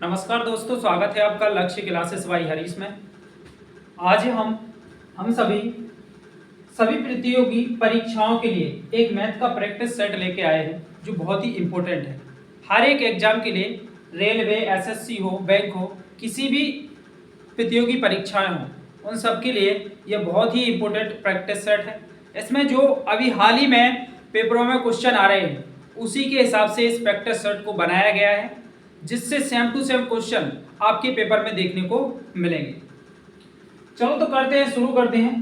नमस्कार दोस्तों, स्वागत है आपका लक्ष्य क्लासेस बाई हरीश में। आज हम सभी प्रतियोगी परीक्षाओं के लिए एक मैथ का प्रैक्टिस सेट लेके आए हैं जो बहुत ही इम्पोर्टेंट है। हर एक एग्जाम के लिए, रेलवे, एसएससी हो, बैंक हो, किसी भी प्रतियोगी परीक्षाएं हो, उन सब के लिए यह बहुत ही इम्पोर्टेंट प्रैक्टिस सेट है। इसमें जो अभी हाल ही में पेपरों में क्वेश्चन आ रहे हैं उसी के हिसाब से इस प्रैक्टिस सेट को बनाया गया है, जिससे सेम टू सेम क्वेश्चन आपके पेपर में देखने को मिलेंगे। चलो तो करते हैं, शुरू करते हैं।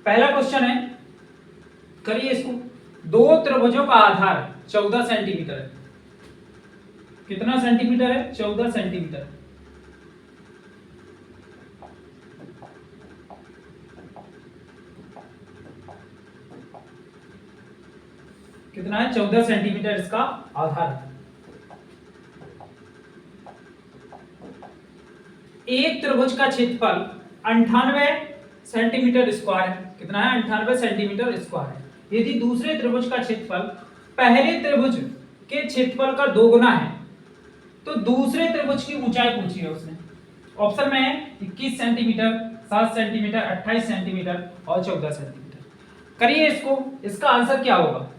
पहला क्वेश्चन है, करिए इसको। दो त्रिभुजों का आधार 14 सेंटीमीटर है। कितना सेंटीमीटर है? 14 सेंटीमीटर। कितना है? 14 सेंटीमीटर इसका आधार है। एक त्रिभुज का क्षेत्रफल 98 सेंटीमीटर स्क्वायर है। कितना है? 98 सेंटीमीटर स्क्वायर है। यदि दूसरे त्रिभुज का क्षेत्रफल पहले त्रिभुज के क्षेत्रफल का 2 गुना है तो दूसरे त्रिभुज की ऊंचाई पूछी है उसने। ऑप्शन में है 21 सेंटीमीटर, 7 सेंटीमीटर, 28 सेंटीमीटर और 14 सेंटीमीटर। करिए इसको। इसका आंसर क्या होगा?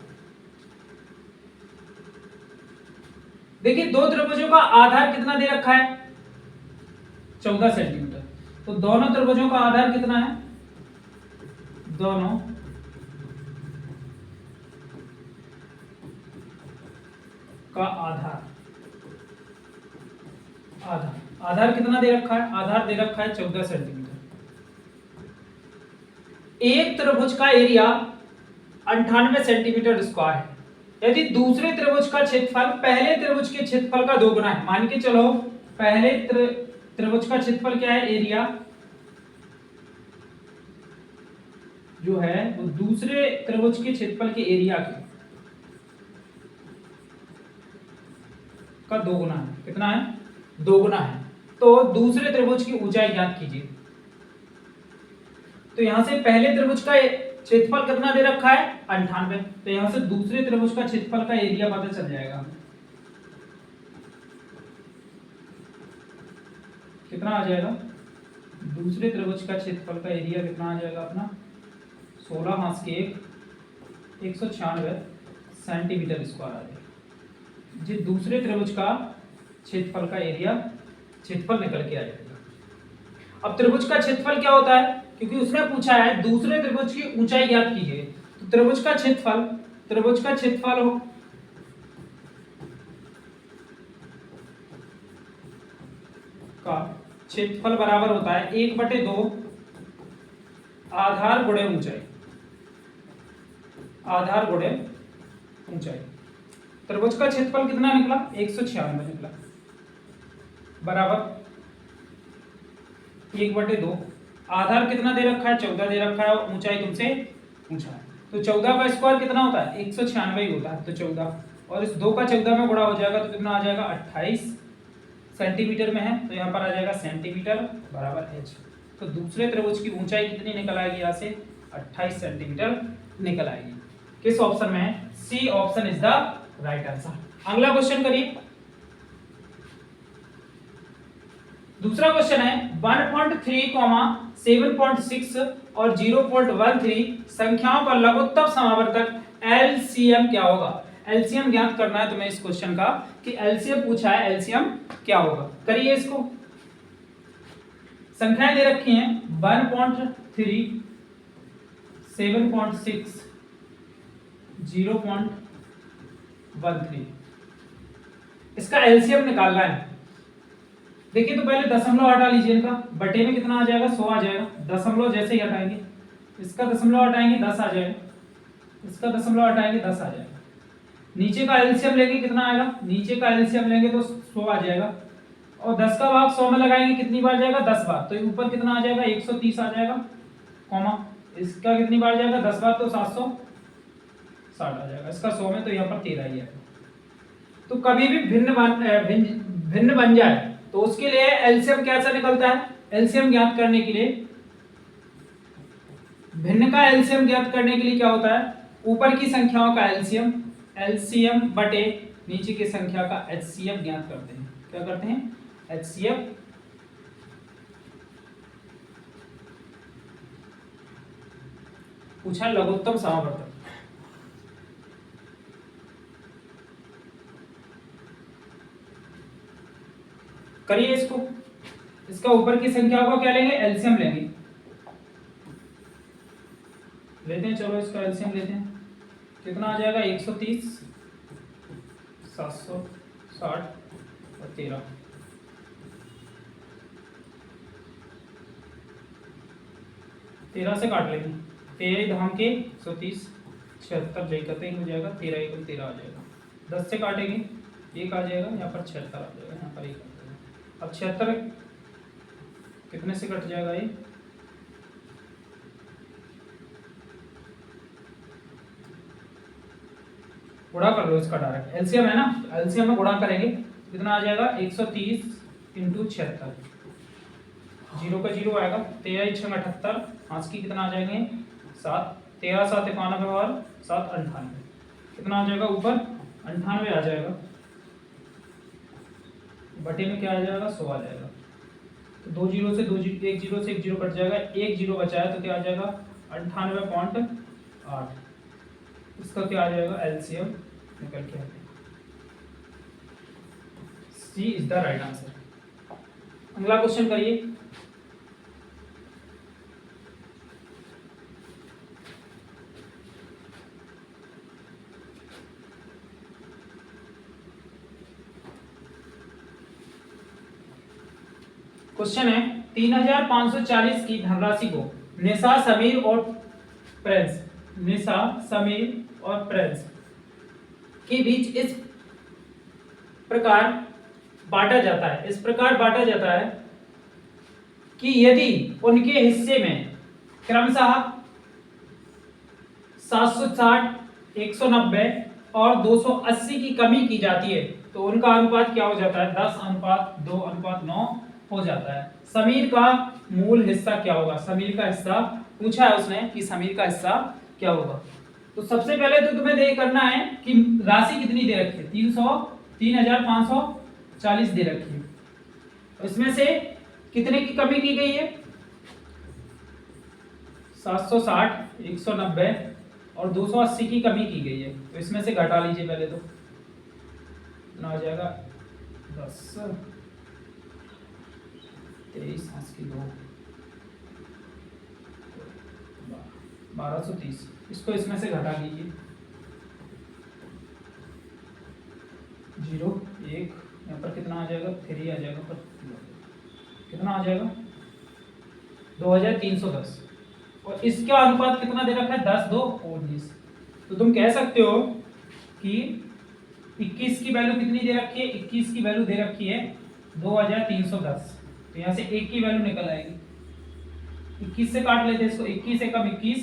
देखिए, दो त्रिभुजों का आधार कितना दे रखा है? 14 सेंटीमीटर। तो दोनों त्रिभुजों का आधार कितना है? दोनों का आधार आधार कितना दे रखा है? आधार दे रखा है 14 सेंटीमीटर। एक त्रिभुज का एरिया 98 सेंटीमीटर स्क्वायर है। यदि दूसरे त्रिभुज का क्षेत्रफल पहले त्रिभुज के क्षेत्रफल का 2 गुना है, मान के चलो पहले त्रिभुज का क्षेत्रफल क्या है? एरिया जो है वो दूसरे त्रिभुज के क्षेत्रफल के एरिया का 2 गुना है। कितना है? 2 गुना है। तो दूसरे त्रिभुज की ऊंचाई ज्ञात कीजिए। तो यहां से पहले त्रिभुज का क्षेत्रफल कितना दे रखा है? 98। तो यहां से दूसरे त्रिभुज का क्षेत्रफल का एरिया पता चल जाएगा। कितना आ जाएगा? दूसरे त्रिभुज का क्षेत्रफल का एरिया कितना आ जाएगा अपना? 16 हाथ के 196 सेंटीमीटर स्क्वायर आ जाएगा। जी, दूसरे त्रिभुज का क्षेत्रफल का एरिया, क्षेत्रफल निकल के आ जाएगा। अब त्रिभुज का क्षेत्रफल क्या होता है? क्योंकि उसने पूछा है दूसरे त्रिभुज की ऊंचाई ज्ञात कीजिए, तो त्रिभुज का क्षेत्रफल हो का क्षेत्रफल बराबर होता है 1/2 आधार गुणे ऊंचाई। आधार गुणे ऊंचाई। त्रिभुज का क्षेत्रफल कितना निकला? 196 निकला, बराबर 1/2। आधार कितना दे रखा है? 14 दे रखा है, और ऊंचाई तुमसे पूछा है। तो 14 का स्क्वायर कितना होता है? 196 ही होता है। तो 14 और इस 2 का 14 में गुणा हो जाएगा तो कितना आ जाएगा? 28 सेंटीमीटर में है, तो यहाँ पर आ जाएगा सेंटीमीटर बराबर h। तो दूसरे त्रिभुज की ऊंचाई कितनी निकल आएगी? यहाँ से 28 सेंटीमीटर निकल आएगी। किस ऑप्शन में है? C option is the right answer. अगला क्वेश्चन करिए। दूसरा क्वेश्चन है 1.3, 7.6 और 0.13 संख्याओं का लघुत्तम समावर्तक एलसीएम क्या होगा? एलसीएम ज्ञात करना है तुम्हें इस क्वेश्चन का, कि एलसीएम पूछा है, एलसीएम क्या होगा। करिए इसको। संख्याएं दे रखी हैं 1.3, 7.6, 0.13। इसका एलसीएम निकालना है। देखिए, तो पहले दशमलव हटा लीजिए इनका। बटे में कितना आ जाएगा? 100 आ जाएगा। दशमलव जैसे ही हटाएंगे, इसका दशमलव हटाएंगे 10 आ जाएगा, इसका दशमलव हटाएंगे 10 आ जाएगा। नीचे का एलसीएम लेंगे कितना आएगा? नीचे का एलसीएम लेंगे तो 100 आ जाएगा, और 10 का भाग 100 में लगाएंगे कितनी बार जाएगा? 10 बार। तो ऊपर कितना आ जाएगा? 130 आ जाएगा, कॉमा इसका कितनी बार जाएगा? 10 बार, तो 760 आ जाएगा। इसका 100 में, तो यहाँ पर 13 ही है। तो कभी भी भिन्न बन जाए तो उसके लिए एलसीएम कैसा निकलता है? एलसीएम ज्ञात करने के लिए, भिन्न का एलसीएम ज्ञात करने के लिए क्या होता है? ऊपर की संख्याओं का एलसीएम बटे नीचे की संख्या का HCF ज्ञात करते हैं। क्या करते हैं? HCF पूछा लघुत्तम समावर्तक। करिए इसको, इसका ऊपर की संख्या को क्या लेंगे? एलसीएम लेंगे। लेते हैं, चलो इसका एलसीएम लेते हैं। कितना आ जाएगा? 130, 760 और 13। 13 से काट लेंगे। 13 धाम के 130, 76 जैकते ही हो जाएगा। 13 1 13 आ जाएगा। 10 से काटेंगे, 1 आ जाएगा। यहाँ पर 76 आ जाएगा, यहाँ पर 1 आ जाएगा। अब 76 कितने से कट जाएगा? ये गुणा कर लो इसका डायरेक्ट। एलसीएम है ना, एलसीएम में गुणा करेंगे। कितना आ जाएगा? 130 × 76, 0 का 0 आएगा। 13 6 78, 5 की कितना आ जाएंगे? 7। 13 7 91 और 7 98। कितना आ जाएगा? ऊपर 98 आ जाएगा। बटे में क्या आ जाएगा? 100 आ जाएगा। तो 2 0 से 2 1 0 से 1 0 कट जाएगा। 1 0 बचा है तो क्या आ जाएगा? 98.8। इसका क्या आ जाएगा? एलसीएम निकल के आएगा। सी इज द राइट आंसर। अगला क्वेश्चन करिए। क्वेश्चन है 3540 की धनराशि को निशा, समीर और प्रिंस, निशा, समीर और प्रिंस के बीच इस प्रकार बांटा जाता है। इस प्रकार बांटा जाता है कि यदि उनके हिस्से में क्रमशः 760, 190 और 280 की कमी की जाती है तो उनका अनुपात क्या हो जाता है? 10:2:9 हो जाता है। समीर का मूल हिस्सा क्या होगा? समीर का हिस्सा पूछा है उसने कि समीर का हिस्सा क्या होगा। तो सबसे पहले तो तुम्हें ये करना है कि राशि कितनी दे रखी है? 3540 दे रखी है। इसमें से कितने की कमी की गई है? 760, 190 और 280 की कमी की गई है। तो इसमें से घटा लीजिए पहले तो। कितना आ जाएगा? 10, 23, 2, 1230। इसको इसमें से घटा लीजिए। 0 1, यहाँ पर कितना आ जाएगा? 3 आ जाएगा। पर कितना आ जाएगा? 2310। और इसका अनुपात कितना दे रखा है? 10:2:19। तो तुम कह सकते हो कि 21 की वैल्यू कितनी दे रखी है? 21 की वैल्यू दे रखी है 2310। तो यहाँ से 1 की वैल्यू निकल आएगी। 21 से काट लेते हैं इसको। 21 से कम 21,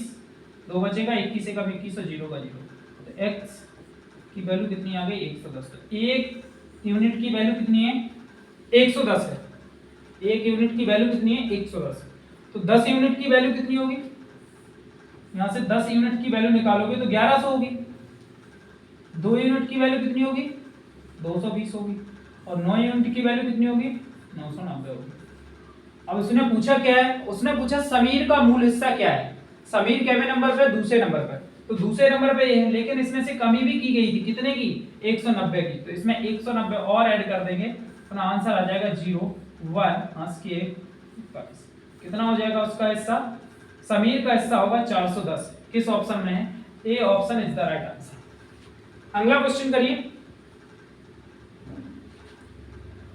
2 बचेगा। 21 से कम 21 और 0 का 0। तो x की वैल्यू कितनी आ गई? 110। तो 1 यूनिट की वैल्यू कितनी है? 110 है। 1 यूनिट की वैल्यू कितनी है? 110। तो 10 यूनिट की वैल्यू कितनी होगी? यहाँ से 10 यूनिट की वैल्यू निकालोगे तो 1100 होगी। 2 यूनिट की वैल्यू कितनी होगी? 220 होगी। और 9 यूनिट की वैल्यू कितनी होगी? 990 होगी। अब उसने पूछा क्या है? उसने पूछा समीर का मूल हिस्सा क्या है। समीर केवे नंबर पे? दूसरे नंबर पर। तो दूसरे नंबर पे ये है, लेकिन इसमें से कमी भी की गई थी। कितने की? 190 की। तो इसमें 190 और ऐड कर देंगे तो ना आंसर आ जाएगा 0 1 हंस के 21। कितना हो जाएगा उसका हिस्सा? समीर का हिस्सा होगा 410। किस ऑप्शन में है? A option is the right answer. अगला क्वेश्चन करिए।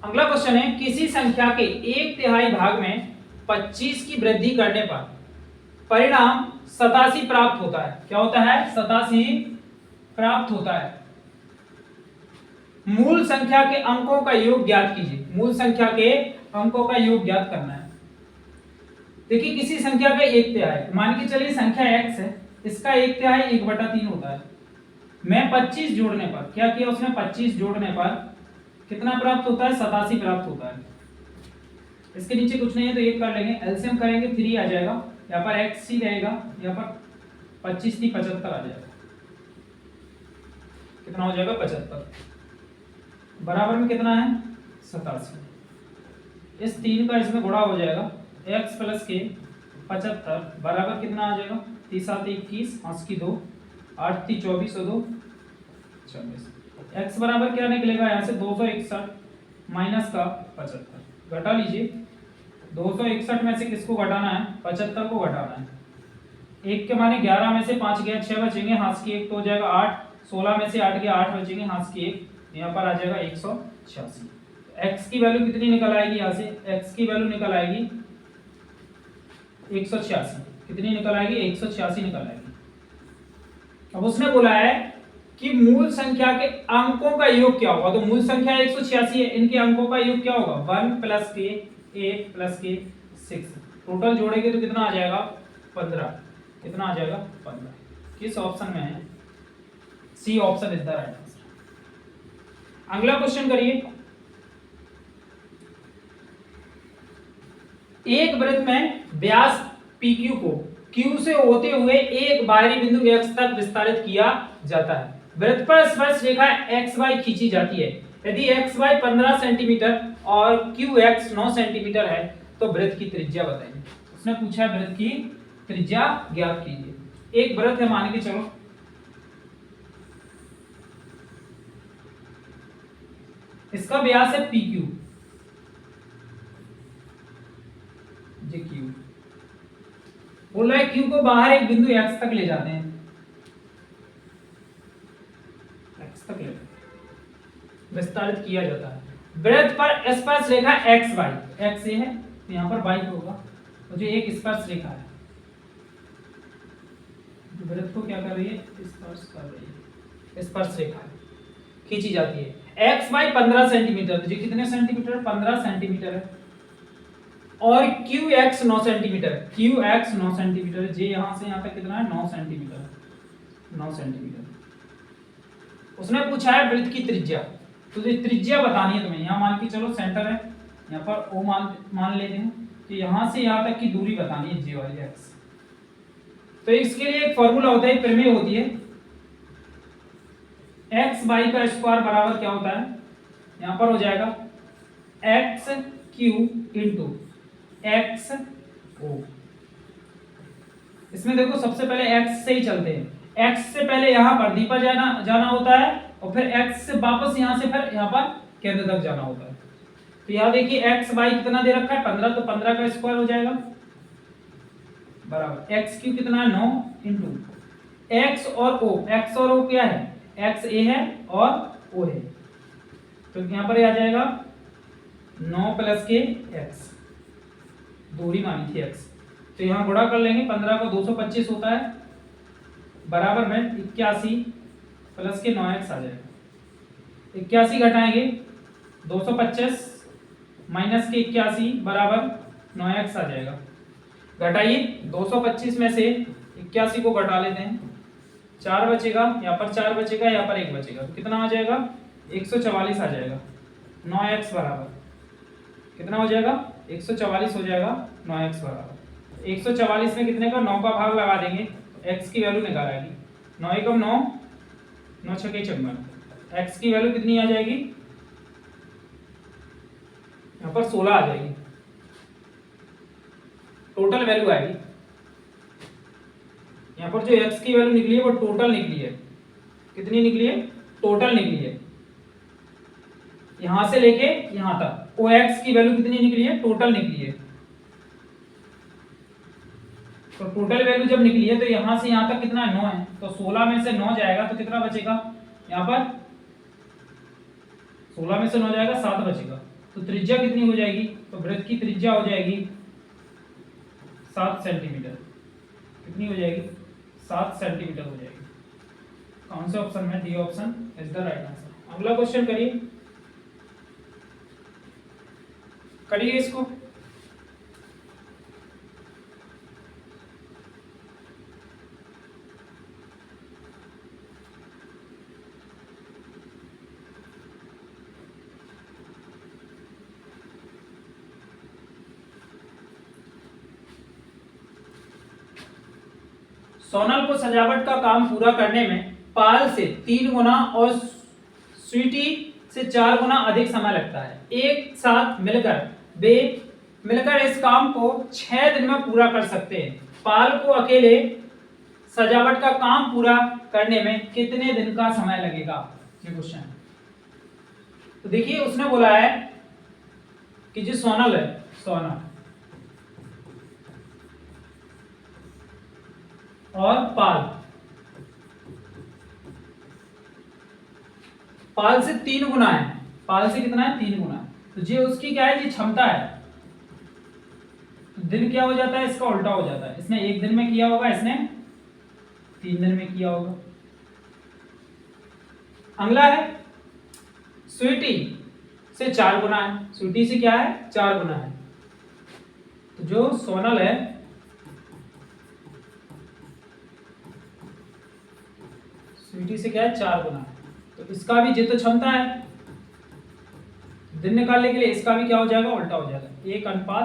अगला क्वेश्चन है किसी संख्या के 1/3 भाग में 25 की वृद्धि करने पर परिणाम 87 प्राप्त होता है। क्या होता है? 87 प्राप्त होता है। मूल संख्या के अंकों का योग ज्ञात कीजिए। मूल संख्या के अंकों का योग ज्ञात करना है। देखिए किसी संख्या का 1/3, मान के चलिए संख्या x है, इसका 1/3 1/3 होता है। मैं 25 जोड़ने पर, क्या किया उसने? 25 जोड़ने पर कितना प्राप्त होता है? 87 प्राप्त होता है। इसके नीचे कुछ नहीं है तो 1 कर लेंगे। एलसीएम करेंगे 3 आ जाएगा। यहाँ पर x ही रहेगा, यहाँ पर 25 की 75 आ जाएगा। कितना हो जाएगा? 75। बराबर में कितना है 87। इस 3 का इसमें गुणा हो जाएगा x प्लस के 75 बराबर कितना आ जाएगा 30 7 21 5 की 2 8 3 24 और 2 26। x बराबर क्या निकलेगा यहाँ से 261 माइनस का 75 घटा लीजिए। 261 में से किसको घटाना है 75 को घटाना है। एक के माने 11 में से 5 गया 6 बचेंगे हाथ की 1 तो हो जाएगा 8। 16 में से 8 गया 8 बचेंगे हाथ की 1 यहाँ पर आ जाएगा 186। x की वैल्यू कितनी निकल आएगी यहाँ से x की वैल्यू निकल आएगी 186। कितनी निकल आएगी 186 निकल आएगी। अब उसने बोला है कि मूल संख्या के अंकों का योग क्या होगा। तो मूल संख्या 186 है, इनके अंकों का योग क्या होगा 1 प्लस के 8 प्लस के 6 टोटल जोड़ेंगे तो कितना आ जाएगा 15। कितना आ जाएगा 15। किस ऑप्शन में है C option is the right answer. अगला क्वेश्चन करिए। एक वृत्त में व्यास PQ को Q से होते हुए एक बाहरी बिंदु X तक विस्तारित किया जाता है। वृत्त पर स्पर्श रेखा XY खींची जाती है। यदि XY 15 सेंटीमीटर और QX 9 सेंटीमीटर है तो वृत्त की त्रिज्या बताइए। उसने पूछा है वृत्त की त्रिज्या ज्ञात कीजिए। एक वृत्त है मान के चलो, इसका व्यास है PQ जी Q। बोल रहा है Q को बाहर एक बिंदु X तक ले जाते हैं, X तक ले विस्तारित किया जाता है। वृत्त पर स्पर्श रेखा XY X ये है तो यहाँ पर Y होगा। तो जो एक स्पर्श रेखा है जो वृत्त को क्या कर रही है स्पर्श कर रही है, स्पर्श रेखा है खींची जाती है। XY 15 सेंटीमीटर तो जो कितने सेंटीमीटर 15 सेंटीमीटर है और QX 9 सेंटीमीटर QX 9 सेंटीमीटर जे यहां से यहां तक कितना है 9 सेंटीमीटर 9 सेंटीमीटर। उसने पूछा है वृत्त की त्रिज्या। तो ये त्रिज्या बतानी है तुम्हें। यहाँ मान के चलो सेंटर है, यहाँ पर O मान लेते हैं। तो यहाँ से यहाँ तक की दूरी बतानी है जे वाली एक्स। तो इसके लिए एक फॉर्मूला होता है, प्रमेय होती है एक्स वाई का स्क्वायर बराबर क्या होता है यहाँ पर हो जाएगा एक्स क्यू इंटू एक्स ओ। इसमें देखो सबसे पहले x से ही चलते हैं। x से पहले यहाँ पर डी पर जाना होता है और फिर x से वापस यहाँ से फिर यहाँ पर केंद्र तक जाना होता है। तो यहाँ देखिए x y कितना दे रखा है 15 तो 15 का स्क्वायर हो जाएगा बराबर एक्स क्यू कितना है 9 इंटू एक्स और ओ। एक्स और ओ क्या है एक्स ए है और ओ है तो यहाँ पर आ जाएगा 9 प्लस के एक्स दूरी मानी थी एक्स। तो यहाँ गुणा कर लेंगे 15 को 225 होता है बराबर में 81 प्लस के 9x आ जाएगा। 81 घटाएंगे 225 माइनस के 81 बराबर 9x आ जाएगा। घटाइए 225 में से 81 को घटा लेते हैं 4 बचेगा, यहाँ पर 4 बचेगा, यहाँ पर 1 बचेगा तो कितना आ जाएगा 144 आ जाएगा। 9x बराबर कितना हो जाएगा 144 हो जाएगा 9x बराबर 144 में कितने का 9 का भाग लगा देंगे x की वैल्यू निकाल आएगी 9 एकम 9 9 छके 56 x की वैल्यू कितनी आ जाएगी यहाँ पर 16 आ जाएगी। टोटल वैल्यू आएगी यहाँ पर जो x की वैल्यू निकली है वो टोटल निकली है। कितनी निकली है टोटल निकली है यहां से लेके यहां तक OX की वैल्यू कितनी निकली है टोटल निकली है। तो टोटल वैल्यू जब निकली है तो यहां से यहां तक कितना है 9 है तो 16 में से 9 जाएगा तो कितना बचेगा यहाँ पर 16 में से 9 जाएगा 7 बचेगा। तो त्रिज्या कितनी हो जाएगी तो वृत्त की त्रिज्या हो जाएगी 7 सेंटीमीटर। कितनी हो जाएगी 7 सेंटीमीटर हो जाएगी। कौन से ऑप्शन में D option is the right answer. अगला क्वेश्चन करिए इसको। सोनल को सजावट का काम पूरा करने में पाल से 3 गुना और स्वीटी से 4 गुना अधिक समय लगता है। एक साथ मिलकर वे इस काम को 6 दिन में पूरा कर सकते हैं। पाल को अकेले सजावट का काम पूरा करने में कितने दिन का समय लगेगा, ये क्वेश्चन है। तो देखिए उसने बोला है कि जो सोनल है, सोनल और पाल से 3 गुना है। पाल से कितना है? 3 गुना है। तो ये उसकी क्या है, ये क्षमता है। तो दिन क्या हो जाता है, इसका उल्टा हो जाता है। इसने 1 दिन में किया होगा, इसने 3 दिन में किया होगा। अगला है स्वीटी से 4 गुना है। स्वीटी से क्या है? 4 गुना है। तो जो सोनल है, स्वीटी से क्या है? 4 गुना है। तो इसका भी जितना क्षमता है, दिन निकालने के लिए इसका भी क्या हो जाएगा? उल्टा हो जाएगा। 1:4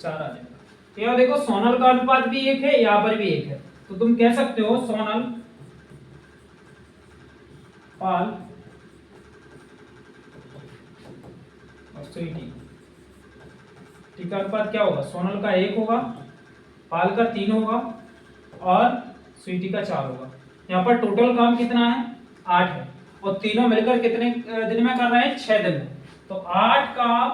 आ जाएगा। तो यहाँ देखो सोनल का अनुपात भी 1 है, यहाँ पर भी 1 है। तो तुम कह सकते हो सोनल पाल और स्वीटी, ठीक है, अनुपात क्या होगा? सोनल का 1 होगा, पाल का 3 होगा और स्वीटी का 4 होगा। यहाँ पर टोटल काम कितना है? 8 है। और तीनों मिलकर कितने दिन में कर रहे हैं? 6 दिन में। तो 8 काम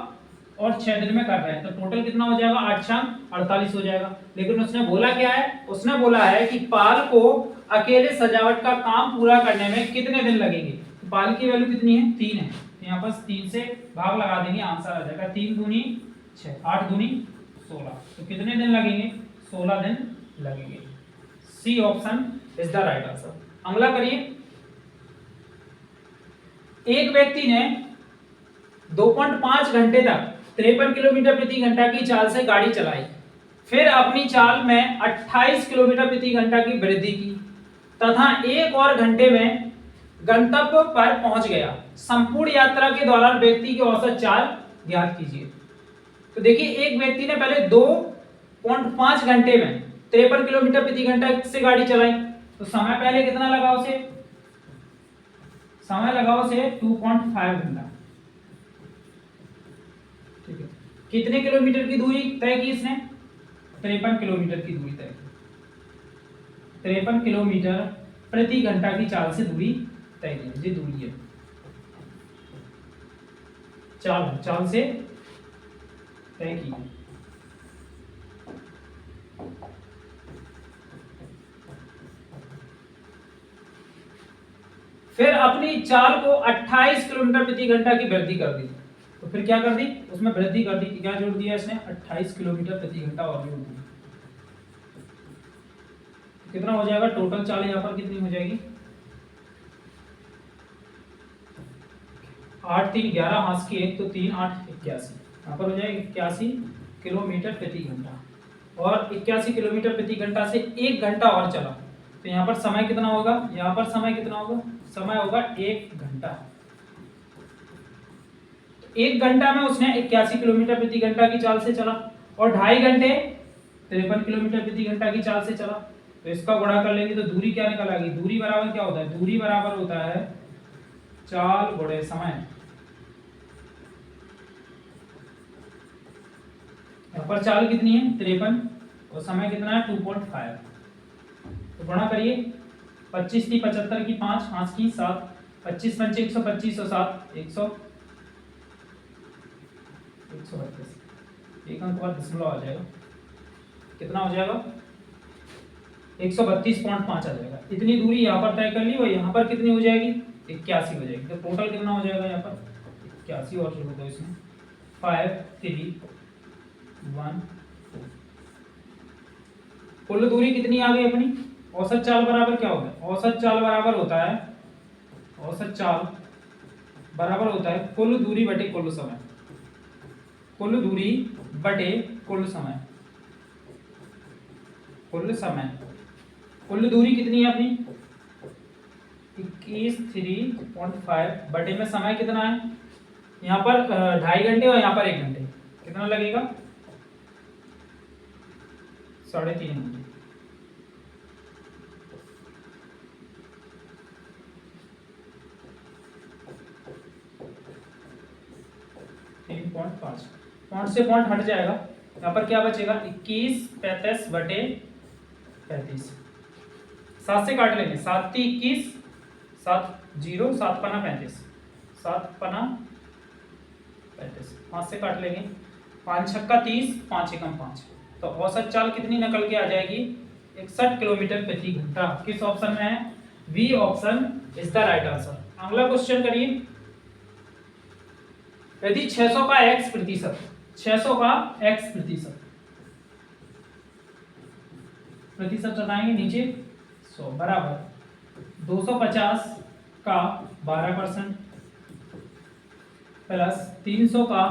और 6 दिन में कर रहे हैं, तो टोटल कितना हो जाएगा? 8 शाम 48 हो जाएगा। लेकिन उसने बोला क्या है? उसने बोला है कि पाल को अकेले सजावट का काम पूरा करने में कितने दिन लगेंगे। तो पाल की वैल्यू कितनी है? 3 है। तो यहाँ पर 3 से भाग लगा देंगे, आंसर आ जाएगा 3 दूनी 6, 8 दूनी 16। तो कितने दिन लगेंगे? 16 दिन लगेंगे। C option is the right answer. अगला करिए। एक व्यक्ति ने 2.5 घंटे तक 53 किलोमीटर प्रति घंटा की चाल से गाड़ी चलाई, फिर अपनी चाल में 28 किलोमीटर प्रति घंटा की वृद्धि की तथा 1 और घंटे में गंतव्य पर पहुंच गया। संपूर्ण यात्रा के दौरान व्यक्ति की औसत चाल ज्ञात कीजिए। तो देखिए एक व्यक्ति ने पहले 2.5 घंटे में 53 किलोमीटर प्रति घंटा से गाड़ी चलाई, तो समय पहले कितना लगा उसे? समय लगा उसे 2.5 घंटा। ठीक है। कितने किलोमीटर की दूरी तय की इसने? 53 किलोमीटर की दूरी तय की। 53 किलोमीटर प्रति घंटा की चाल से दूरी तय की। ये दूरी है, चाल से तय की। फिर अपनी चाल को 28 किलोमीटर प्रति घंटा की वृद्धि कर दी। तो फिर क्या कर दी? उसमें वृद्धि कर दी। क्या जोड़ दिया इसने? 28 किलोमीटर प्रति घंटा और जोड़ दिया। कितना हो जाएगा टोटल चाल? यहाँ पर कितनी हो जाएगी? 8 3 11 हाथ की 1 तो 3 8 81। यहाँ पर हो जाएगा 81 किलोमीटर प्रति घंटा। और 81 किलोमीटर प्रति घंटा से 1 घंटा और चला, तो यहाँ पर समय कितना होगा? यहाँ पर समय कितना होगा? समय होगा 1 घंटा। 1 घंटा में उसने 81 किलोमीटर प्रति घंटा की चाल से चला और 2.5 घंटे 53 किलोमीटर प्रति घंटा की चाल से चला। तो इसका गुणा कर लेंगे तो दूरी क्या निकल आएगी? दूरी बराबर क्या होता है? दूरी बराबर होता है चाल गुणे समय। यहाँ पर चाल कितनी है? 53 और समय कितना है? 2.5। तो गुणा करिए। 25 थी 75 की 5 5 की 7, 25 पंचे 125 और 7 132। एक अंक बाद दशमलव आ जाएगा। कितना हो जाएगा? 132.5 आ जाएगा। इतनी दूरी यहाँ पर तय कर ली और यहाँ पर कितनी हो जाएगी? 81 हो जाएगी। तो टोटल कितना हो जाएगा यहाँ पर? 81 और जोड़ दो इसमें 5 3 1 2। कुल दूरी कितनी आ गई अपनी? औसत चाल बराबर क्या होता है? औसत चाल बराबर होता है, औसत चाल बराबर होता है कुल दूरी बटे कुल समय। कुल दूरी बटे कुल समय। कुल समय, कुल दूरी कितनी है अपनी? 21 3.5 बटे में समय कितना है? यहाँ पर 2.5 घंटे और यहाँ पर 1 घंटे। कितना लगेगा? 3.5 घंटे। 0.5, पॉइंट से पॉइंट हट जाएगा, यहाँ पर क्या बचेगा 21 35 बटे 35, 7 से काट लेंगे, 7 × 21, 7 0, 7 पना 35, 7 पना 35, 5 से काट लेंगे, 5 छक्का 30, 5 एकम 5, तो औसत चाल कितनी निकल के आ जाएगी 61 किलोमीटर प्रति घंटा। किस ऑप्शन में है? B option is the right answer. अगला क्वेश्चन करिए, यदि 600 का x प्रतिशत, 600 का x प्रतिशत, प्रतिशत लगाएंगे नीचे 100 बराबर 250 का 12% प्लस 300 का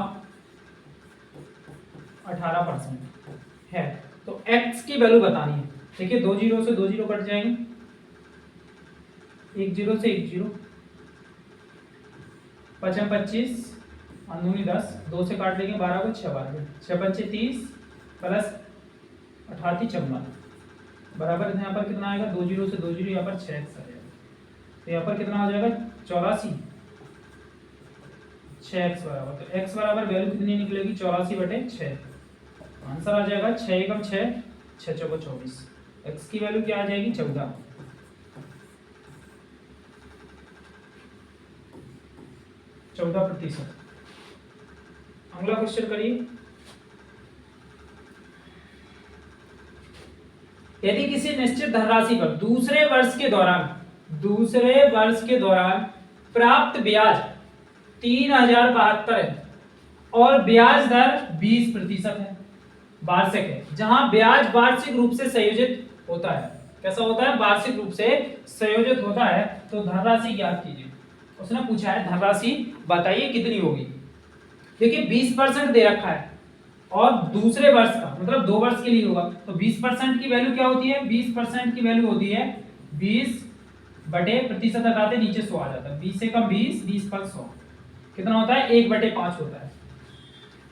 18% है, तो x की वैल्यू बतानी है। देखिए 2 जीरो से 2 जीरो कट जाएंगे, 1 जीरो से 1 जीरो, 5 25 अंदूनी 10, 2 से काट लेंगे 12 को 6 12, 6 पंचे 30 प्लस 88 54 बराबर यहाँ पर कितना आएगा 2 जीरो से 2 जीरो, यहाँ पर 6x आ जाएगा, तो यहाँ पर कितना आ जाएगा 84, 6x बराबर, तो x बराबर वैल्यू कितनी निकलेगी 84 बटे 6, आंसर आ जाएगा 6 एकम 6, 6 चौको 24, x की वैल्यू क्या आ जाएगी 14%। अगला क्वेश्चन करिए, यदि किसी निश्चित धनराशि पर दूसरे वर्ष के दौरान प्राप्त ब्याज 3072 है और ब्याज दर 20% है, वार्षिक है, जहां ब्याज वार्षिक रूप से संयोजित होता है, कैसा होता है वार्षिक रूप से संयोजित होता है, तो धनराशि ज्ञात कीजिए। उसने पूछा है धनराशि बताइए कितनी होगी। देखिए 20% दे रखा है और दूसरे वर्ष का मतलब 2 वर्ष के लिए होगा, तो 20% की वैल्यू क्या होती है 20% की वैल्यू होती है 20 बटे प्रतिशत हटाते नीचे 100 आ जाता है, 20 से कम 20, 20 पर 100 कितना होता है 1/5 होता है।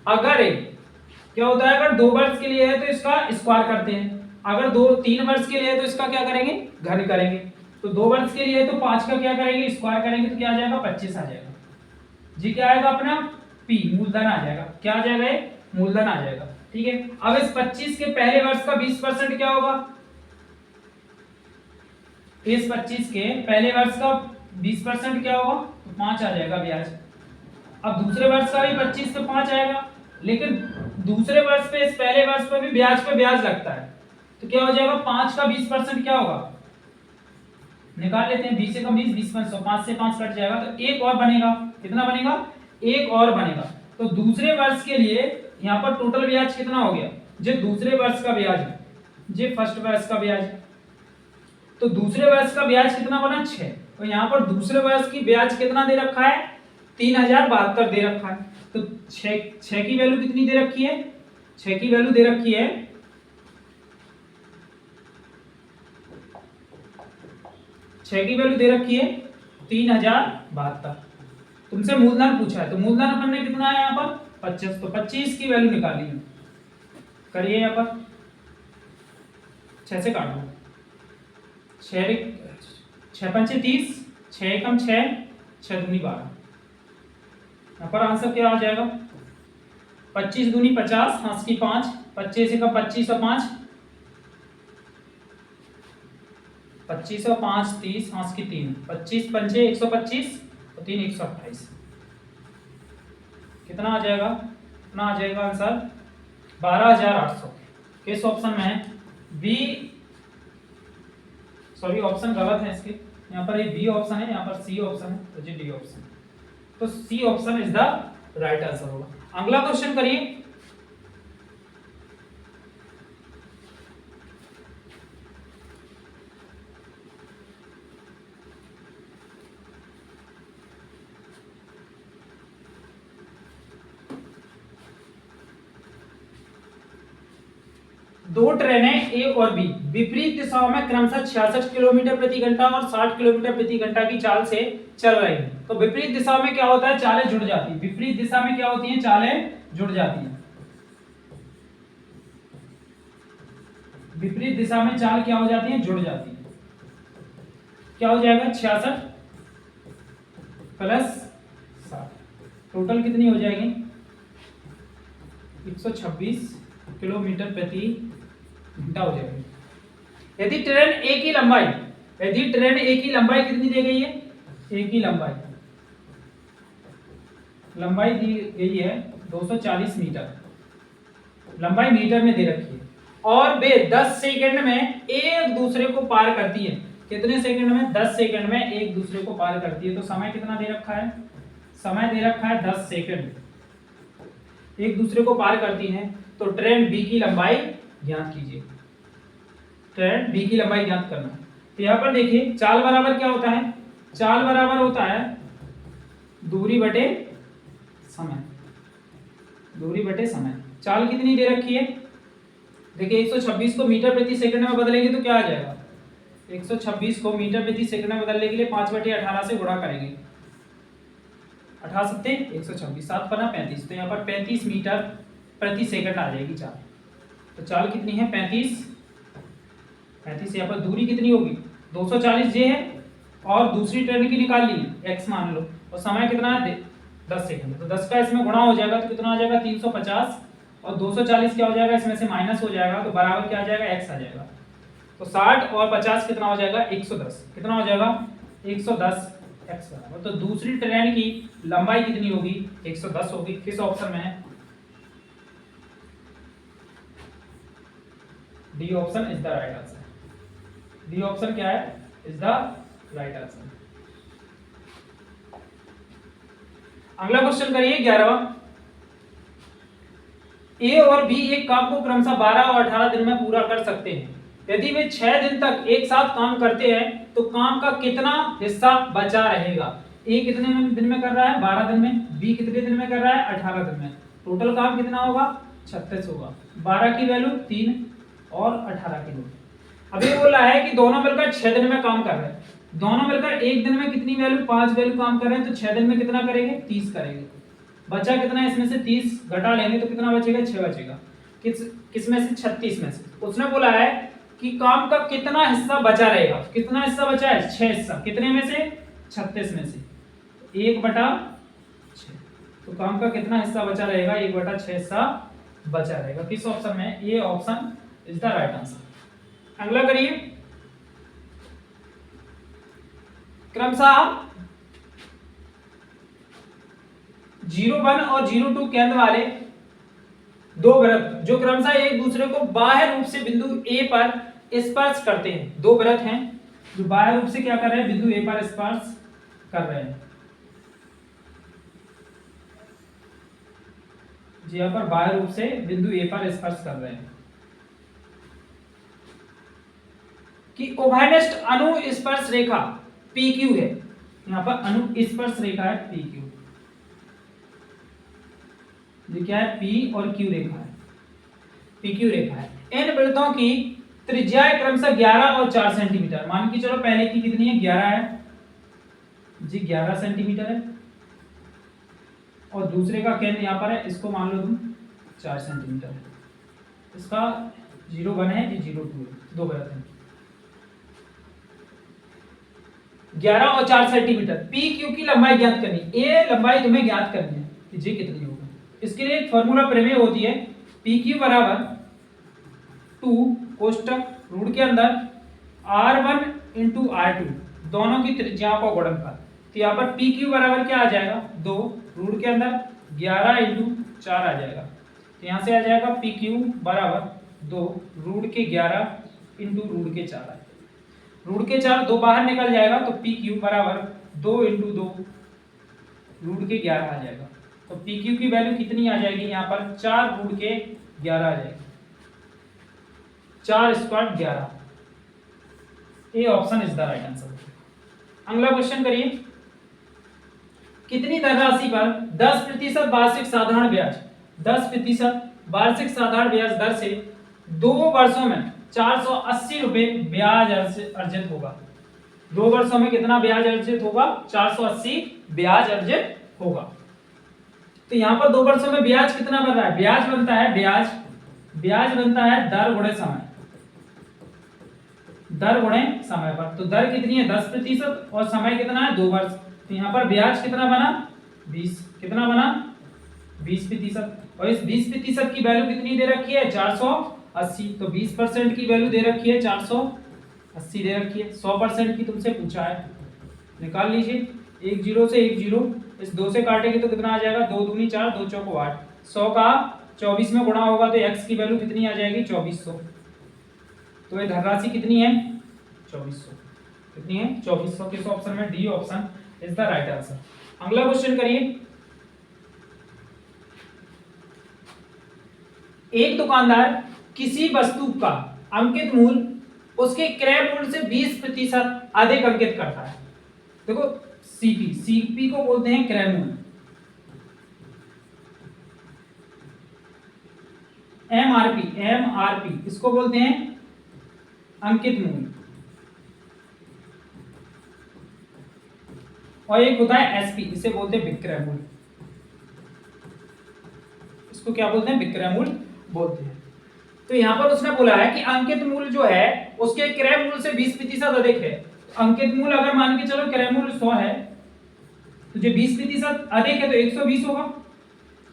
अगर क्या होता है अगर 2 वर्ष के लिए है तो इसका स्क्वायर करते हैं, अगर 3 वर्ष के लिए है तो इसका क्या करेंगे घन करेंगे, तो 2 वर्ष के लिए है तो 5 का क्या करेंगे स्क्वायर करेंगे, तो क्या आ जाएगा 25 आ जाएगा जी, क्या आएगा अपना p मूलधन आ जाएगा, क्या आ जाएगा मूलधन आ जाएगा, ठीक है। अब इस 25 के पहले वर्ष का 20% क्या होगा, इस 25 के पहले वर्ष का 20% क्या होगा तो 5 आ जाएगा ब्याज। अब दूसरे वर्ष का भी 25 पे 5 आएगा, लेकिन दूसरे वर्ष पे इस पहले वर्ष पे भी ब्याज लगता है, तो क्या हो जाएगा 5 का 20% क्या होगा निकाल लेते हैं, 20 से कम 20, 20 पर 100, 5 से 5 कट जाएगा, तो एक और बनेगा, कितना बनेगा एक और बनेगा। तो दूसरे वर्ष के लिए यहाँ पर टोटल ब्याज कितना हो गया, जो दूसरे वर्ष का ब्याज है, जो फर्स्ट वर्ष का ब्याज है, तो दूसरे वर्ष का ब्याज कितना बना 6, तो यहाँ पर दूसरे वर्ष की ब्याज कितना दे रखा है 3072 दे रखा है, तो 6 की वैल्यू कितनी दे रखी है 6 की वैल्यू दे रखी है 3072। तुमसे मूलधन पूछा है, तो मूलधन अपन ने कितना है यहाँ पर 25, तो 25 की वैल्यू निकाली है, करिए यहाँ पर 6 से काट लो, 6 पंचे 30, 6 एकम 6, 6 दूनी 12, यहाँ पर आंसर क्या आ जाएगा 25 दूनी 50, 5 की 5, 25 एकम 25 और 5, 25 और 5 30, 5 की 3, 25 पंचे 125 और 3 128, कितना आ जाएगा, कितना आ जाएगा आंसर 12800। किस ऑप्शन में है बी, सॉरी ऑप्शन गलत है इसके, यहाँ पर ये बी ऑप्शन है, यहाँ पर सी ऑप्शन है, तो जी डी ऑप्शन, तो C option is the right answer होगा। अगला क्वेश्चन करिए, दो ट्रेनें ए और बी विपरीत दिशाओं में क्रमशः 66 किलोमीटर प्रति घंटा और 60 किलोमीटर प्रति घंटा की चाल से चल रही हैं। तो विपरीत दिशा में क्या होता है चालें जुड़ जाती है, विपरीत दिशा में क्या होती हैं चालें जुड़ जाती हैं, विपरीत दिशा में चाल क्या हो जाती है जुड़ जाती है, क्या हो जाएगा 66 प्लस 60, टोटल कितनी हो जाएगी 126 किलोमीटर प्रति घंटा हो जाएगी। यदि ट्रेन एक ही लंबाई कितनी दी गई है, एक ही लंबाई दी गई है 240 मीटर, लंबाई मीटर में दे रखी है, और वे 10 सेकंड में एक दूसरे को पार करती है। कितने सेकंड में? 10 सेकंड में एक दूसरे को पार करती है। तो समय कितना दे रखा है? समय दे रखा है 10 सेकंड एक दूसरे को पार करती हैं। तो ट्रेन बी की लंबाई ज्ञात कीजिए। ट्रेन बी की लंबाई ज्ञात करना। तो यहाँ पर देखिए चाल बराबर क्या होता है? चाल बराबर होता है दूरी बटे समय। दूरी बटे समय। चाल कितनी दे रखी है? देखिए 126 को मीटर प्रति सेकंड में बदलेंगे तो क्या आ जाएगा? 126 को मीटर प्रति सेकंड में बदलने के लिए 5/18 से गुणा करेंगे। 18 सत्ते 126, 7 पना 35, तो यहाँ पर 35 मीटर प्रति सेकंड आ जाएगी चाल। तो चाल कितनी है? 35। यहाँ पर दूरी कितनी होगी? 240 जे है, और दूसरी ट्रेन की निकाल ली है x मान लो, और समय कितना है? 10 सेकंड। तो 10 का इसमें गुणा हो जाएगा तो कितना आ जाएगा? 350, और 240 क्या हो जाएगा? इसमें से माइनस हो जाएगा, तो बराबर क्या आ जाएगा? x आ जाएगा। तो 60 और 50 कितना हो जाएगा? 110। कितना हो जाएगा? 110 x बराबर। तो दूसरी ट्रेन की लंबाई कितनी होगी? 110 होगी। किस ऑप्शन में है? D option is the right answer. D option क्या है? Is the right answer. अगला क्वेश्चन करिए 11वां। ए और बी एक काम को क्रमशः 12 और 18 दिन में पूरा कर सकते हैं। यदि वे 6 दिन तक एक साथ काम करते हैं तो काम का कितना हिस्सा बचा रहेगा? ए कितने दिन में कर रहा है? 12 दिन में। बी कितने दिन में कर रहा है? 18 दिन में। टोटल काम कितना होगा? 36 होगा। 12 की वैल्यू 3 और 18 की 2। अब ये बोल रहा है कि दोनों मिलकर 6 दिन में काम कर रहे हैं। दोनों मिलकर एक दिन में कितनी वैल्यू? 5 वैल्यू काम कर रहे हैं, तो 6 दिन में कितना करेंगे? 30 करेंगे। बचा कितना है? इसमें से 30 घटा लेंगे तो कितना बचेगा? 6 बचेगा। किस में से? 36 में से। उसने बोला है कि काम का कितना हिस्सा बचा रहेगा। कितना हिस्सा बचा है? 6 हिस्सा। कितने में से? 36 में से 1/6। तो काम का कितना हिस्सा बचा रहेगा? 1/6 हिस्सा बचा रहेगा। किस ऑप्शन में? ये option is the right answer. अगला करिए। क्रमशः 01 और 02 केंद्र वाले दो वृत्त जो क्रमशः एक दूसरे को बाह्य रूप से बिंदु ए पर स्पर्श करते हैं। दो वृत्त हैं जो बाह्य रूप से क्या कर रहे हैं? बिंदु ए पर स्पर्श कर रहे हैं। यहाँ पर बाह्य रूप से बिंदु ए पर स्पर्श कर रहे हैं कि उभयनिष्ठ अनुस्पर्श रेखा PQ है। यहाँ पर अनुस्पर्श रेखा है PQ। ये क्या है? P और Q रेखा है, PQ रेखा है। इन वृत्तों की त्रिज्या क्रमशः 11 और 4 सेंटीमीटर। मान के चलो पहले की कितनी है? 11 है जी, 11 सेंटीमीटर है, और दूसरे का केंद्र यहाँ पर है, इसको मान लो तुम 4 सेंटीमीटर है। इसका 01 है जी, 02 है। दो वृत्त हैं 11 और 4 सेंटीमीटर। PQ की लंबाई ज्ञात करनी। ए लंबाई तुम्हें ज्ञात करनी है कि जी कितनी होगी। इसके लिए एक फॉर्मूला प्रमेय होती है, PQ बराबर 2 कोष्टक रूट के अंदर R1 × R2 दोनों की त्रिज्याओं का गुणनफल। तो यहाँ पर PQ बराबर क्या आ जाएगा? 2 रूट के अंदर 11 × 4 आ जाएगा। तो यहाँ से आ जाएगा PQ बराबर 2 रूट के 11 × रूट के 4 आएगा। रूट के 4 दो बाहर निकल जाएगा, तो PQ बराबर 2 × 2 रूट के 11 आ जाएगा। तो PQ की वैल्यू कितनी आ जाएगी? यहाँ पर 4 रूट के 11 आ जाएगी। 4 square 11। A option is the right answer. अगला क्वेश्चन करिए। कितनी धनराशि पर 10% वार्षिक साधारण ब्याज 10% वार्षिक साधारण ब्याज दर से 2 वर्षों में 480 रुपए ब्याज अर्जित होगा? 2 वर्षों में कितना ब्याज अर्जित होगा? 480 ब्याज अर्जित होगा। तो यहाँ पर 2 वर्षों में ब्याज कितना बन रहा है? ब्याज बनता है ब्याज बनता है दर गुणे समय। दर गुणे समय पर। तो दर कितनी है? 10% और समय कितना है? 2 वर्ष। तो यहाँ पर ब्याज कितना बना? 20। कितना बना? 20%। और इस 20% की वैल्यू कितनी दे रखी है? 480। तो 20% की वैल्यू दे रखी है 480 दे रखी है। 100% की तुमसे पूछा है, निकाल लीजिए। एक जीरो से एक जीरो, इस 2 से काटेंगे तो कितना आ जाएगा? 2 दूनी 4, 2 चौको 8। 100 का 24 में गुणा होगा तो x की वैल्यू कितनी आ जाएगी? 2400। तो ये धनराशि कितनी है? 2400। कितनी है? 2400। किस ऑप्शन में? D option is the right answer. अगला क्वेश्चन करिए। एक दुकानदार किसी वस्तु का अंकित मूल्य उसके क्रय मूल्य से 20% अधिक अंकित करता है। देखो सीपी को बोलते हैं क्रय मूल्य, एमआरपी इसको बोलते हैं अंकित मूल्य, और एक होता है एसपी, इसे बोलते हैं विक्रय मूल्य। इसको क्या बोलते हैं? विक्रय मूल्य बोलते हैं। तो यहां पर उसने बोला है कि अंकित मूल्य जो है उसके क्रय मूल्य से 20% अधिक है। अंकित मूल्य अगर मान के चलो क्रय मूल्य 100 है, तो जो 20% अधिक है तो 120 होगा।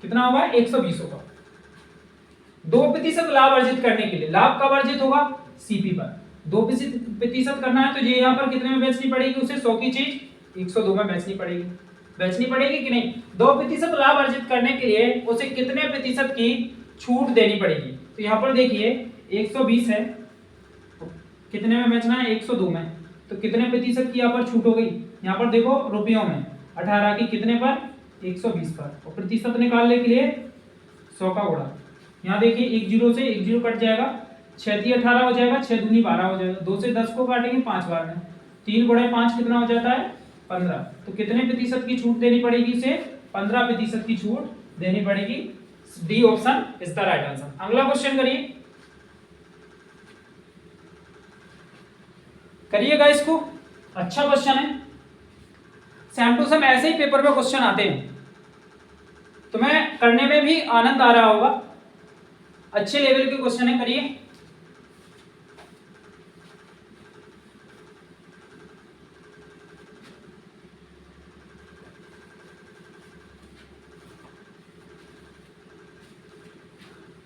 कितना होगा? 120 होगा। 2% लाभ अर्जित करने के लिए, लाभ कब अर्जित होगा? सीपी पर। 2% करना है तो ये यहाँ पर कितने में बेचनी पड़ेगी उसे? 100 की चीज 102 में बेचनी पड़ेगी। बेचनी पड़ेगी कि नहीं? 2% लाभ अर्जित करने के लिए उसे कितने प्रतिशत की छूट देनी पड़ेगी? तो यहाँ पर देखिए 120 है, कितने में बेचना है? 102 में। तो कितने प्रतिशत की यहाँ पर छूट हो गई? यहाँ पर देखो रुपयों में 18 की कितने पर? 120 पर। और प्रतिशत निकालने के लिए 100 का गुणा। यहाँ देखिए एक जीरो से एक जीरो कट जाएगा, 6 × 18 हो जाएगा, 6 दूनी 12 हो जाएगा। 2 से 10 को काटेंगे 5 बार में, 3 × 5 कितना हो जाता है? 15। तो कितने प्रतिशत की छूट देनी पड़ेगी इसे? 15% की छूट देनी पड़ेगी। D option is the right answer. अगला क्वेश्चन करिएगा इसको, अच्छा क्वेश्चन है। सेम टू सेम ऐसे ही पेपर में क्वेश्चन आते हैं, तुम्हें करने में भी आनंद आ रहा होगा। अच्छे लेवल के क्वेश्चन है, करिए।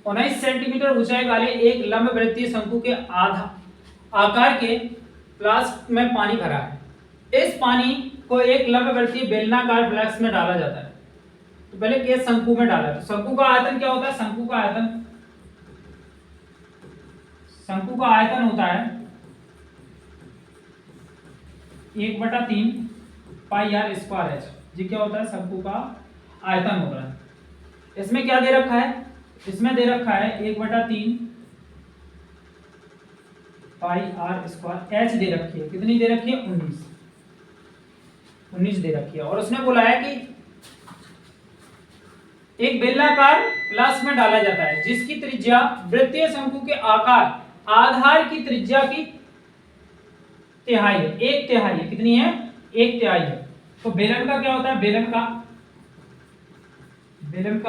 उन्नीस सेंटीमीटर ऊंचाई वाले एक लंब वृत्तीय शंकु के आधा आकार के फ्लास्क में पानी भरा है। इस पानी को एक लंब वृत्तीय बेलनाकार फ्लास्क में डाला जाता है। तो पहले केस शंकु में डाला, तो शंकु का आयतन क्या होता है? शंकु का आयतन होता है 1/3 पाई आर स्क्वायर एच। ये क्या होता है? शंकु का आयतन होता है। इसमें क्या दे रखा है? इसमें दे रखा है 1/3 पाई आर स्क्वायर, एच दे रखी है। कितनी दे रखी है? 19 दे रखी है। और उसने बोला है कि एक बेलनाकार फ्लास्क में डाला जाता है जिसकी त्रिज्या वृत्तीय शंकु के आकार आधार की त्रिज्या की तिहाई है, 1/3 है। कितनी है? 1/3 है। तो बेलन का क्या होता है? बेलन का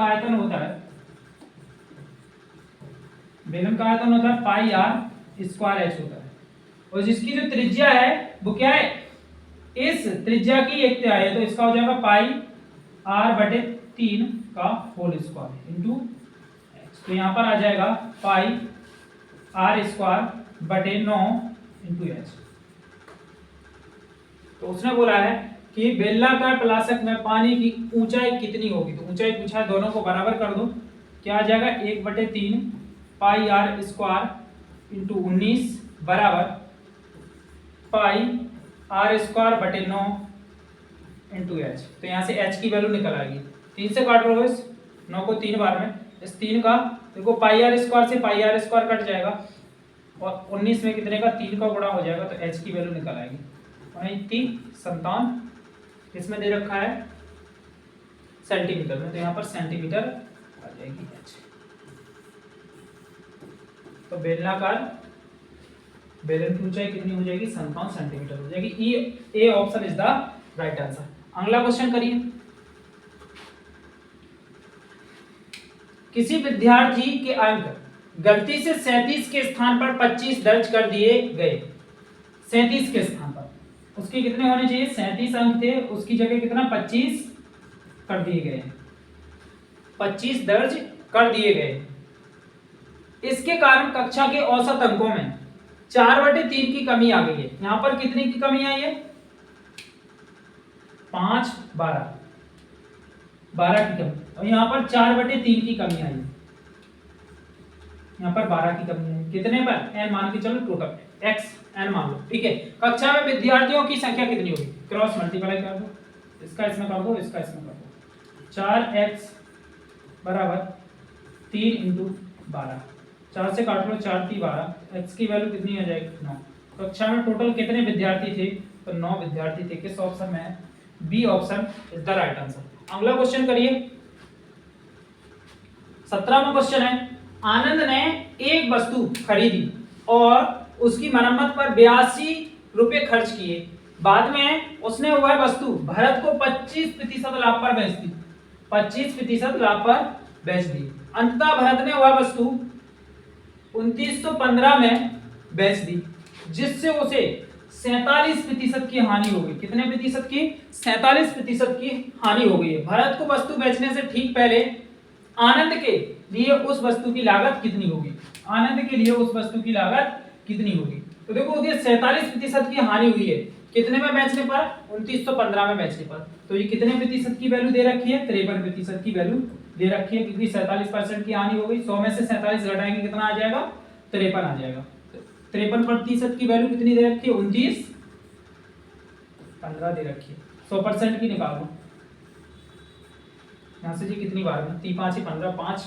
आयतन होता है पाई आर स्क्वायर एच होता है। और जिसकी जो त्रिज्या है वो क्या है? इस त्रिज्या की 1/3 है, तो इसका हो जाएगा पाई r/3 का होल स्क्वायर इंटू एच। तो यहां पर आ जाएगा पाई r²/9 इंटू एच। तो उसने बोला है कि बेलनाकार फ्लास्क में पानी की ऊंचाई कितनी होगी? तो ऊंचाई पूछा है, दोनों को बराबर कर दो। क्या आ जाएगा? 1/3 पाई r² इंटू 19 बराबर पाई r²/9 इंटू एच। तो यहाँ से एच की वैल्यू निकल आएगी। 3 से काट लो इस 9 को 3 बार में, इस 3 का देखो पाई r² से पाई r² कट जाएगा, और 19 में कितने का? 3 का गुणा हो जाएगा, तो एच की वैल्यू निकल आएगी 57। इसमें दे रखा है सेंटीमीटर में, तो यहाँ पर सेंटीमीटर आ जाएगी एच। तो बेलन की ऊंचाई कितनी हो जाएगी? 57 सेंटीमीटर हो जाएगी। A option is the right answer. अगला क्वेश्चन करिए। किसी विद्यार्थी के अंक गलती से 37 के स्थान पर 25 दर्ज कर दिए गए। 37 के स्थान पर उसके कितने होने चाहिए? 37 अंक थे, उसकी जगह कितना? 25 कर दिए गए। 25 दर्ज कर दिए गए। इसके कारण कक्षा के औसत अंकों में 4/3 की कमी आ गई है। यहां पर कितने की कमी आई है? 5, 12 की कमी, और यहाँ पर 4/3 की कमी आई है। यहाँ पर 12 की कमी है। कितने पर? n मान के चलो, टोटल x n मान लो, ठीक है। कक्षा में विद्यार्थियों की संख्या कितनी होगी? क्रॉस मल्टीप्लाई कर दो, इसका इसमें कर दो, इसका इसमें कर दो। 4x बराबर 3 × 12, 4 से काट लो, 4 × 12, x की वैल्यू कितनी आ जाएगी? 9। कक्षा में टोटल कितने विद्यार्थी थे? तो 9 विद्यार्थी थे। किस ऑप्शन में है? B option is the right answer. अगला क्वेश्चन करिए, 17वां क्वेश्चन है, आनंद ने एक वस्तु खरीदी और उसकी मरम्मत पर 82 रुपए खर्च किए। बाद में उसने वह वस्तु भरत को 25% लाभ पर बेच दी। 25% लाभ पर बेच दी। अंततः भरत ने वह वस्तु 2915 में बेच दी, जिससे उसे 47% की हानि हो गई। कितने प्रतिशत की? 47% की हानि हो गई है। भरत को वस्तु बेचने से ठीक पहले आनंद के लिए उस वस्तु की लागत कितनी होगी? आनंद के लिए उस वस्तु की लागत कितनी होगी? तो देखो, उसकी 47% की हानि हुई है। कितने में बेचने पर? 2915 में बेचने पर। तो ये कितने प्रतिशत की वैल्यू दे रखी है? 53% की वैल्यू दे रखी है, क्योंकि 47% की हानि हो गई। 100 में से 47 घटाएंगे, कितना आ जाएगा? 53 आ जाएगा। 53% की वैल्यू कितनी दे रखी है? 2915 दे रखी है। 100% की निकाल दो। यहां से जी कितनी बार में? 3 5 15, 5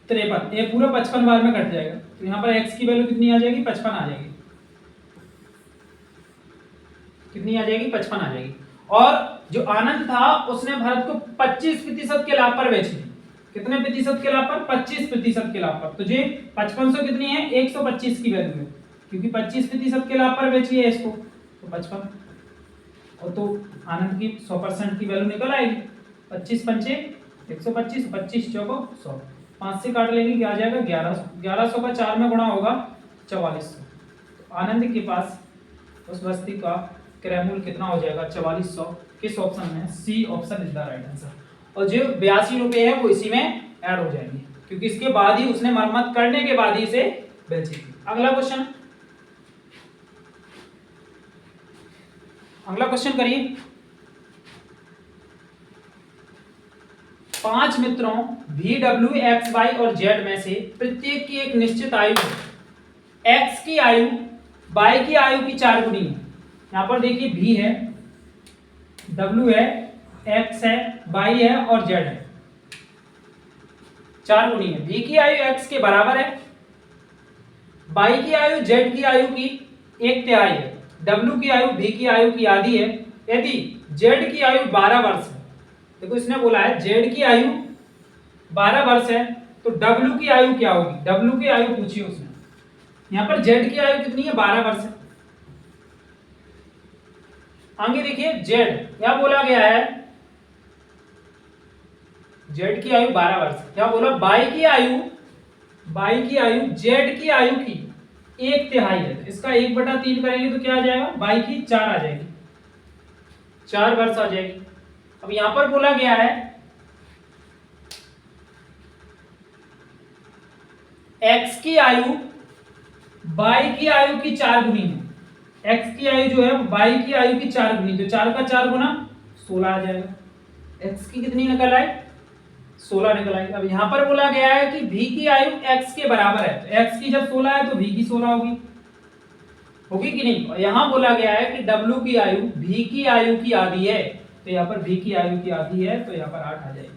53, ये पूरा 55 बार में कट जाएगा। तो यहाँ पर x की वैल्यू कितनी आ जाएगी? 55 आ जाएगी। कितनी आ जाएगी? 55 आ जाएगी। और जो आनंद था उसने भरत को 25% के लाभ पर बेच दी। कितने प्रतिशत के लाभ पर? 25% के लाभ पर। तो ये 5500 कितनी है? 125 की वैल्यू है, क्योंकि 25% के लाभ पर बेची है इसको, तो 55। और तो आनंद की 100% की वैल्यू निकल आएगी। 25 पंचे 125, 25 चौको 100, 5 से काट लेंगे, क्या आ जाएगा? 1100। 1100 का 4 में गुणा होगा 4400। तो आनंद के पास उस वस्तु का क्रय मूल्य कितना हो जाएगा? 4400। किस ऑप्शन में? C option is the right answer. और जो 82 रुपए है वो इसी में ऐड हो जाएंगे, क्योंकि इसके बाद ही उसने मरम्मत करने के बाद ही इसे बेची थी। अगला क्वेश्चन, करिए। 5 मित्रों V, W, X, Y और Z में से प्रत्येक की एक निश्चित आयु है। X की आयु Y की आयु की 4 गुनी है। यहां पर देखिए V है, W है, X है, Y है और Z है। 4 गुनी है। V की आयु X के बराबर है, Y की आयु Z की आयु की 1/3 है, W की आयु V की आयु की आधी है। यदि Z की आयु 12 वर्ष है, देखो इसने बोला है Z की आयु 12 वर्ष है, तो W की आयु क्या होगी? W की आयु पूछी उसने। यहाँ पर Z की आयु कितनी है? 12 वर्ष है। आगे देखिए Z, क्या बोला गया है? Z की आयु 12 वर्ष। क्या बोला? Y की आयु Z की आयु की 1/3 है। इसका 1/3 करेंगे तो क्या आ जाएगा? Y की 4 आ जाएगी, 4 वर्ष आ जाएगी। अब यहां पर बोला गया है X की आयु Y की आयु की 4 गुनी है। X की आयु जो है Y की आयु की 4 गुनी, तो 4 का 4 गुना 16 आ जाएगा। X की कितनी निकल आई? 16 निकल आई। अब यहां पर बोला गया है कि V की आयु X के बराबर है, तो X की जब 16 है तो V की 16 होगी कि नहीं? और यहां बोला गया है कि W की आयु V की आयु की आधी है, तो यहाँ पर V की आयु की आधी है, तो यहाँ पर 8 आ जाएगी।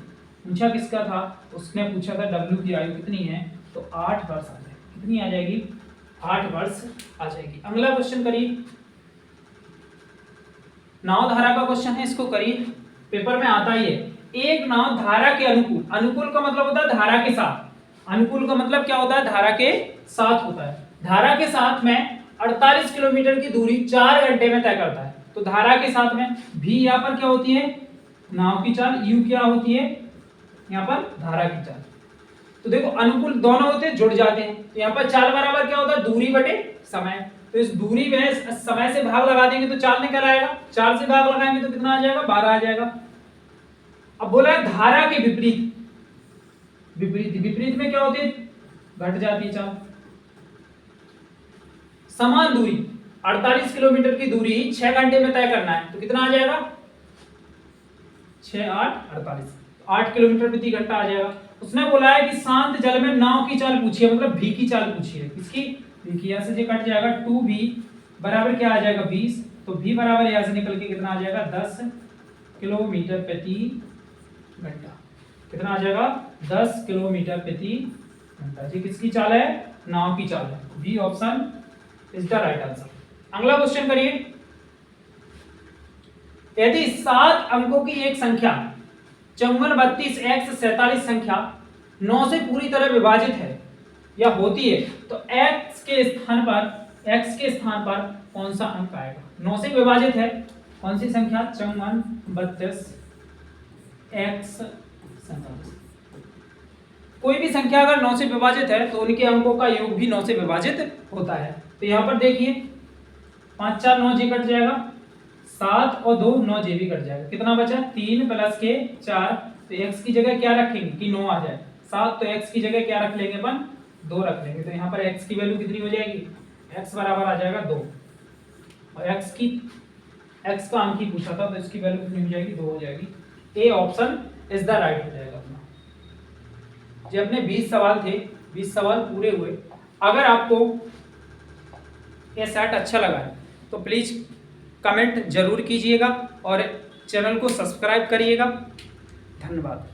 पूछा किसका था? उसने पूछा था W की आयु कितनी है, तो 8 वर्ष आ जाएगी। कितनी आ जाएगी? 8 वर्ष आ जाएगी। अगला क्वेश्चन करिए, नाव धारा का क्वेश्चन है, इसको करिए, पेपर में आता ही है। एक नाव धारा के अनुकूल, अनुकूल का मतलब होता है धारा के साथ, अनुकूल का मतलब क्या होता है? धारा के साथ होता है। धारा के साथ में 48 किलोमीटर की दूरी 4 घंटे में तय करता है। तो धारा के साथ में भी यहाँ पर क्या होती है? नाव की चाल। यू क्या होती है? यहाँ पर धारा की चाल। तो देखो अनुकूल दोनों होते हैं, जुड़ जाते हैं। तो यहाँ पर चाल बराबर क्या होता है? दूरी बटे समय। तो इस दूरी में समय से भाग लगा देंगे तो चाल निकल आएगा। 4 से भाग लगाएंगे तो कितना आ जाएगा? 12 आ जाएगा। अब बोला है धारा के विपरीत, विपरीत में क्या होती है, घट जाती है चाल। समान दूरी 48 किलोमीटर की दूरी 6 घंटे में तय करना है, तो कितना आ जाएगा, 6 8 48, 8 किलोमीटर प्रति घंटा आ जाएगा। उसने बोला है कि शांत जल में नाव की चाल पूछी है, मतलब v की चाल पूछी है, किसकी, v की। यहां से ये कट जाएगा 2v बराबर क्या आ जाएगा 20, तो v बराबर यहां से निकल के कितना आ जाएगा 10 किलोमीटर प्रति घंटा। कितना आ जाएगा 10 किलोमीटर प्रति घंटा। ये किसकी चाल है, नाव की चाल है। B option is the right answer. अगला क्वेश्चन करिए। यदि 7 अंकों की एक संख्या 54 32 x 47 संख्या 9 से पूरी तरह विभाजित है या होती है, तो x के स्थान पर कौन सा अंक आएगा। 9 से विभाजित है कौन सी संख्या, 54 32 x 47। कोई भी संख्या अगर 9 से विभाजित है तो उनके अंकों का योग भी 9 से विभाजित होता है। तो यहाँ पर देखिए 5 4 9 जी कट जाएगा, 7 और 2 9 जे भी कट जाएगा, कितना बचा 3 प्लस के 4। तो x की जगह क्या रखेंगे कि 9 आ जाए, 7 तो x की जगह क्या रख लेंगे अपन 2 रख लेंगे। तो यहाँ पर x की वैल्यू कितनी हो जाएगी, x बराबर आ जाएगा 2, और x का अंक ही पूछा था तो इसकी वैल्यू कितनी हो जाएगी 2 हो जाएगी। A option is the right हो जाएगा अपना। जो अपने 20 सवाल थे, 20 सवाल पूरे हुए। अगर आपको ये सेट अच्छा लगा है तो प्लीज़ कमेंट जरूर कीजिएगा और चैनल को सब्सक्राइब करिएगा। धन्यवाद।